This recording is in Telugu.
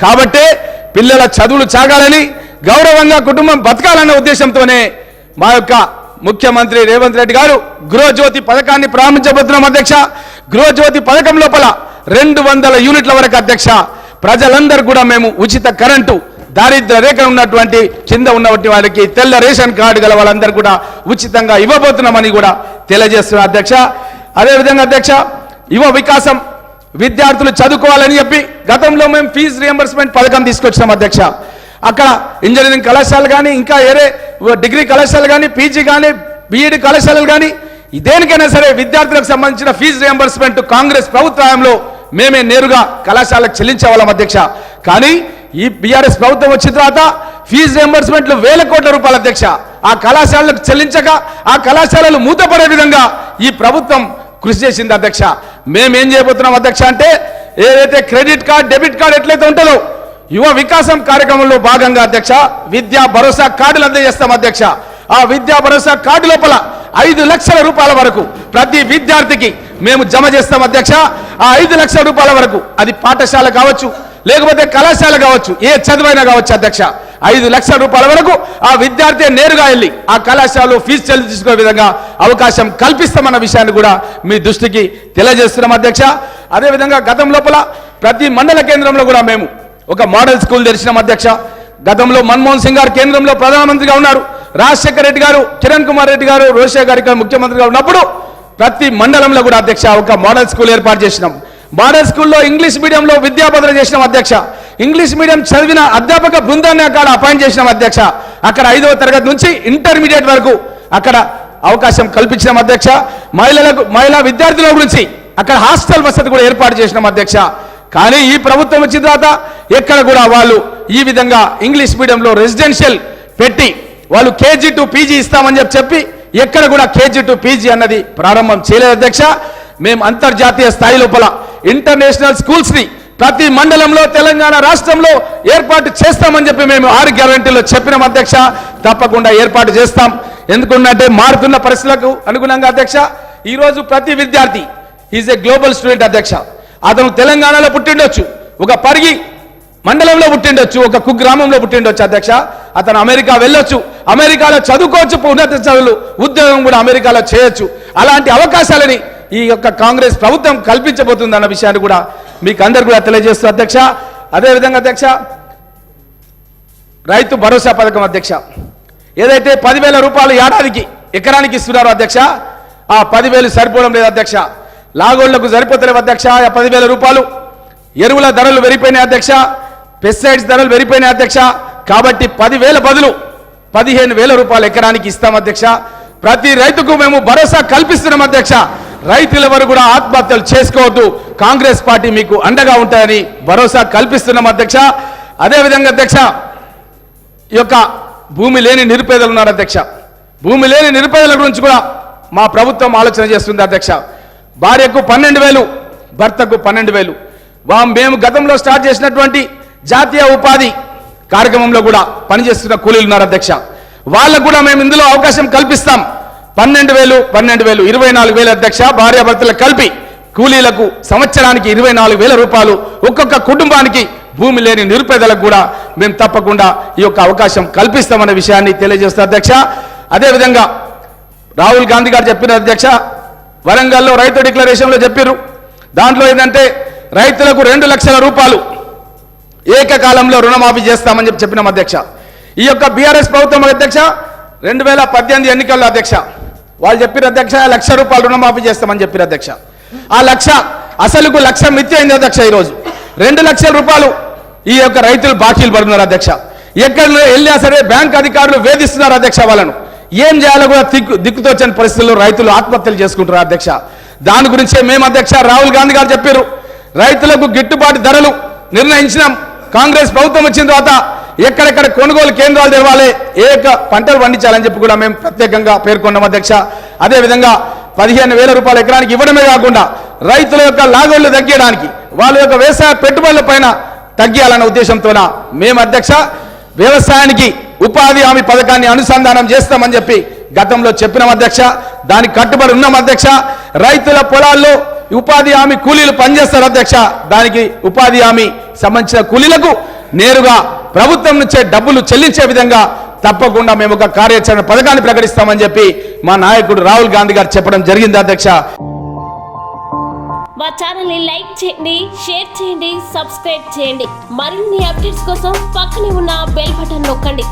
కాబట్టే పిల్లల చదువులు సాగాలని గౌరవంగా కుటుంబం బతకాలన్న ఉద్దేశంతోనే మా యొక్క ముఖ్యమంత్రి రేవంత్ రెడ్డి గారు గృహజ్యోతి పథకాన్ని ప్రారంభించబోతున్నాం అధ్యక్ష. గృహజ్యోతి పథకం లోపల 200 యూనిట్ల వరకు అధ్యక్ష ప్రజలందరూ కూడా మేము ఉచిత కరెంటు, దారిద్ర్య రేఖ ఉన్నటువంటి కింద ఉన్నటువంటి వాళ్ళకి తెల్ల రేషన్ కార్డు గల వాళ్ళందరూ కూడా ఉచితంగా ఇవ్వబోతున్నామని కూడా తెలియజేస్తున్నారు అధ్యక్ష. అదేవిధంగా అధ్యక్ష యువ వికాసం విద్యార్థులు చదువుకోవాలని చెప్పి గతంలో మేము ఫీజు రియంబర్స్మెంట్ పథకం తీసుకొచ్చినాం అధ్యక్ష. అక్కడ ఇంజనీరింగ్ కళాశాలలు కానీ ఇంకా ఏరే డిగ్రీ కళాశాలలు కానీ పీజీ కానీ బీఈడి కళాశాలలు కానీ దేనికైనా సరే విద్యార్థులకు సంబంధించిన ఫీజు రియంబర్స్మెంట్ కాంగ్రెస్ ప్రభుత్వంలో మేమే నేరుగా కళాశాలకు చెల్లించేవాళ్ళం అధ్యక్ష. కానీ ఈ బీఆర్ఎస్ ప్రభుత్వం వచ్చిన తర్వాత ఫీజు రియంబర్స్మెంట్లు వేల కోట్ల రూపాయలు అధ్యక్ష ఆ కళాశాలకు చెల్లించక ఆ కళాశాలలు మూతపడే విధంగా ఈ ప్రభుత్వం కృషి చేసింది అధ్యక్ష. మేమేం చేయబోతున్నాం అధ్యక్ష అంటే ఏదైతే క్రెడిట్ కార్డ్ డెబిట్ కార్డ్ ఎట్లయితే ఉంటుందో యువ వికాసం కార్యక్రమంలో భాగంగా అధ్యక్ష విద్యా భరోసా కార్డులు అందజేస్తాం అధ్యక్ష. ఆ విద్యా భరోసా కార్డు లోపల 5 లక్షల రూపాయల వరకు ప్రతి విద్యార్థికి మేము జమ చేస్తాం అధ్యక్ష. ఆ 5 లక్షల రూపాయల వరకు అది పాఠశాల కావచ్చు లేకపోతే కళాశాల కావచ్చు ఏ చదువైనా కావచ్చు అధ్యక్ష 5 లక్షల రూపాయల వరకు ఆ విద్యార్థి నేరుగా వెళ్ళి ఆ కళాశాలలో ఫీజు చెల్లించుకునే విధంగా అవకాశం కల్పిస్తామన్న విషయాన్ని కూడా మీ దృష్టికి తెలియజేస్తున్నాం అధ్యక్ష. అదేవిధంగా గతం లోపల ప్రతి మండల కేంద్రంలో కూడా మేము ఒక మోడల్ స్కూల్ తెరిచినాం అధ్యక్ష. గతంలో మన్మోహన్ సింగ్ గారు కేంద్రంలో ప్రధానమంత్రిగా ఉన్నారు, రాజశేఖర రెడ్డి గారు కిరణ్ కుమార్ రెడ్డి గారు రోషే గారి ముఖ్యమంత్రిగా ఉన్నప్పుడు ప్రతి మండలంలో కూడా అధ్యక్ష ఒక మోడల్ స్కూల్ ఏర్పాటు చేసినాం. మోడల్ స్కూల్లో ఇంగ్లీష్ మీడియంలో విద్యాబోధన చేసినాం అధ్యక్ష. ఇంగ్లీష్ మీడియం చదివిన అధ్యాపక బృందాన్ని అక్కడ అపాయింట్ చేసినాం అధ్యక్ష. అక్కడ 5వ తరగతి నుంచి ఇంటర్మీడియట్ వరకు అక్కడ అవకాశం కల్పించినాం అధ్యక్ష. మహిళా విద్యార్థుల గురించి అక్కడ హాస్టల్ వసతి కూడా ఏర్పాటు చేసినాం అధ్యక్ష. కానీ ఈ ప్రభుత్వం వచ్చిన తర్వాత ఎక్కడ కూడా వాళ్ళు ఈ విధంగా ఇంగ్లీష్ మీడియంలో రెసిడెన్షియల్ పెట్టి వాళ్ళు కేజీ టు పీజీ ఇస్తామని చెప్పి ఎక్కడ కూడా కేజీ టు పీజీ అన్నది ప్రారంభం చేయలేదు అధ్యక్ష. మేము అంతర్జాతీయ స్థాయి లోపల ఇంటర్నేషనల్ స్కూల్స్ ని ప్రతి మండలంలో తెలంగాణ రాష్ట్రంలో ఏర్పాటు చేస్తామని చెప్పి మేము 6 గ్యారంటీలో చెప్పినాం అధ్యక్ష. తప్పకుండా ఏర్పాటు చేస్తాం. ఎందుకంటే మారుతున్న పరిస్థితులకు అనుగుణంగా అధ్యక్ష ఈరోజు ప్రతి విద్యార్థి ఈజ్ ఏ గ్లోబల్ స్టూడెంట్ అధ్యక్ష. అతను తెలంగాణలో పుట్టిండొచ్చు, ఒక పరిగి మండలంలో పుట్టిండొచ్చు, ఒక కుగ్రామంలో పుట్టిండొచ్చు అధ్యక్ష. అతను అమెరికా వెళ్ళొచ్చు, అమెరికాలో చదువుకోవచ్చు, ఉన్నత చదువులు ఉద్యోగం కూడా అమెరికాలో చేయొచ్చు. అలాంటి అవకాశాలని ఈ యొక్క కాంగ్రెస్ ప్రభుత్వం కల్పించబోతుంది అన్న విషయాన్ని కూడా మీకు అందరు కూడా తెలియజేస్తూ అధ్యక్ష. అదేవిధంగా అధ్యక్ష రైతు భరోసా పథకం అధ్యక్ష ఏదైతే 10,000 రూపాయలు ఏడాదికి ఎకరానికి ఇస్తున్నారో అధ్యక్ష ఆ 10,000 సరిపోవడం లేదు అధ్యక్ష. లాగోళ్లకు సరిపోతలేవు అధ్యక్ష. 10,000 రూపాయలు ఎరువుల ధరలు పెరిగిపోయినాయి అధ్యక్ష, పెస్టిసైడ్స్ ధరలు పెరిగిపోయినాయి అధ్యక్ష. కాబట్టి 10,000 బదులు 15,000 రూపాయలు ఎకరానికి ఇస్తాం అధ్యక్ష. ప్రతి రైతుకు మేము భరోసా కల్పిస్తున్నాం అధ్యక్ష. రైతులెవరు కూడా ఆత్మహత్యలు చేసుకోవద్దు, కాంగ్రెస్ పార్టీ మీకు అండగా ఉంటాయని భరోసా కల్పిస్తున్నాం అధ్యక్ష. అదేవిధంగా అధ్యక్ష ఈ యొక్క భూమి లేని నిరుపేదలు ఉన్నారు అధ్యక్ష. భూమి లేని నిరుపేదల గురించి కూడా మా ప్రభుత్వం ఆలోచన చేస్తుంది అధ్యక్ష. భార్యకు 12,000, భర్తకు 12,000. మేము గతంలో స్టార్ట్ చేసినటువంటి జాతీయ ఉపాధి కార్యక్రమంలో కూడా పనిచేస్తున్న కూలీలు ఉన్నారు అధ్యక్ష. వాళ్ళకు కూడా మేము ఇందులో అవకాశం కల్పిస్తాం. 12,000 24,000 అధ్యక్ష. భార్యాభర్తలకు కలిపి కూలీలకు సంవత్సరానికి 24,000 రూపాయలు ఒక్కొక్క కుటుంబానికి భూమి లేని నిరుపేదలకు కూడా మేము తప్పకుండా ఈ యొక్క అవకాశం కల్పిస్తామనే విషయాన్ని తెలియజేస్తాం అధ్యక్ష. అదేవిధంగా రాహుల్ గాంధీ గారు చెప్పిన అధ్యక్ష వరంగల్లో రైతు డిక్లరేషన్లో చెప్పారు. దాంట్లో ఏంటంటే రైతులకు 2 లక్షల రూపాయలు ఏకకాలంలో రుణమాఫీ చేస్తామని చెప్పినాం అధ్యక్ష. ఈ యొక్క బీఆర్ఎస్ ప్రభుత్వం అధ్యక్ష 2018 ఎన్నికల్లో అధ్యక్ష వాళ్ళు చెప్పిన అధ్యక్ష 1 లక్ష రూపాయలు రుణమాఫీ చేస్తామని చెప్పిన అధ్యక్ష. ఆ లక్ష అసలుకు లక్ష మిత్తి అయింది అధ్యక్ష. ఈరోజు 2 లక్షల రూపాయలు ఈ యొక్క రైతులు బాకీలు పడుతున్నారు అధ్యక్ష. ఎక్కడ వెళ్ళినా సరే బ్యాంక్ అధికారులు వేధిస్తున్నారు అధ్యక్ష. వాళ్ళను ఏం చేయాలో కూడా దిక్కుతోచని పరిస్థితుల్లో రైతులు ఆత్మహత్యలు చేసుకుంటున్నారు అధ్యక్ష. దాని గురించే మేము అధ్యక్ష రాహుల్ గాంధీ గారు చెప్పారు రైతులకు గిట్టుబాటు ధరలు నిర్ణయించినాం. కాంగ్రెస్ ప్రభుత్వం వచ్చిన తర్వాత ఎక్కడెక్కడ కొనుగోలు కేంద్రాలు తెరవాలి, పంటలు పండించాలని చెప్పి కూడా మేము ప్రత్యేకంగా పేర్కొన్నాం అధ్యక్ష. అదేవిధంగా 15,000 రూపాయలు ఎకరానికి ఇవ్వడమే కాకుండా రైతుల యొక్క లాగోళ్లు తగ్గించడానికి వాళ్ళ యొక్క వ్యవసాయ పెట్టుబడుల పైన తగ్గియాలన్న ఉద్దేశంతోన మేము అధ్యక్ష వ్యవసాయానికి ఉపాధి హామీ పథకాన్ని అనుసంధానం చేస్తామని చెప్పి గతంలో చెప్పినాం అధ్యక్ష. దానికి కట్టుబడి ఉన్నాం అధ్యక్ష. రైతుల పొలాల్లో ఉపాధి హామీ కూలీలు పనిచేస్తారు అధ్యక్ష. దానికి ఉపాధి హామీ సంబంధించిన కూలీలకు నేరుగా ప్రభుత్వం నుంచే డబ్బులు చెల్లించే విధంగా తప్పకుండా మేము ఒక కార్యాచరణ పథకాన్ని ప్రకటిస్తామని చెప్పి మా నాయకుడు రాహుల్ గాంధీ గారు చెప్పడం జరిగింది అధ్యక్ష. మా ఛానల్ని లైక్ చేయండి, షేర్ చేయండి, సబ్స్క్రైబ్ చేయండి. మరిన్ని అప్డేట్స్ కోసం పక్కనే ఉన్న బెల్ బటన్ నొక్కండి.